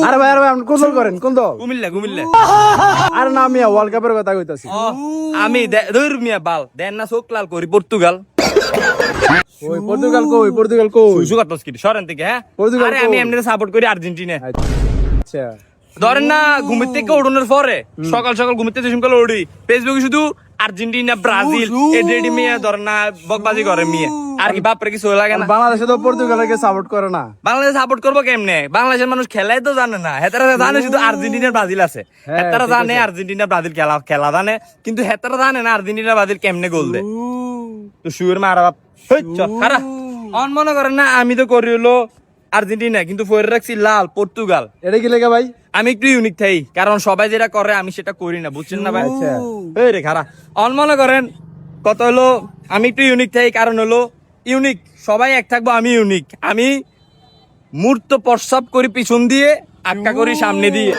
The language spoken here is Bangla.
আরে ভাই আপনি কোন দল করেন, কোন দল? কুমিল্লা আরে না মিয়া, ওয়ার্ল্ড কাপের কথা কইতাছি। আমি ধর মিয়া বাল দেন না চোখ লাল করি পর্তুগাল ওই পর্তুগাল কই? সুসু কাটস কি সরেন থেকে হ্যাঁ পর্তুগাল আরে আমি কই? এমনি সাপোর্ট করি আর্জেন্টিনা আচ্ছা ধরেন না ঘুমের থেকে উড়ানোর পরে সকাল সকাল ঘুমের থেকে সকাল উড়ি ফেসবুকে শুধু আর্জেন্টিনা ব্রাজিল এডি মিয়া ধরেন না বকবাজি করে মিয়া আর কি বাপরে কিছু লাগে না বাংলাদেশে তো পর্তুগালকে সাপোর্ট করে না। বাংলাদেশ সাপোর্ট করবো কেমনে বাংলাদেশের মানুষ খেলাই তো জানে না হেতারা জানে শুধু আর্জেন্টিনা ব্রাজিল আছে হেতারা ঠিক জানে আছে। আর্জেন্টিনা ব্রাজিল খেলা জানে কিন্তু হেতারা জানে না আর্জেন্টিনা ব্রাজিল কেমনে গোল দেয় তো শুয়ের মারা বাপ খারা অন মনে করেন না আমি তো করি হলো আর্জেন্টিনা কিন্তু পরে রাখছি লাল পর্তুগাল এটা কি লেগে ভাই? আমি একটু ইউনিক থাই কারণ সবাই যেটা করে আমি সেটা করি না বুঝছেন না ভাই আচ্ছা। এই রে খারা অন মনে করেন কত হলো আমি একটু ইউনিক থাই কারণ হলো ইউনিক সবাই এক থাকবো আমি ইউনিক আমি মূর্ত প্রস্রাব করি পিছন দিয়ে আটকা করি সামনে দিয়ে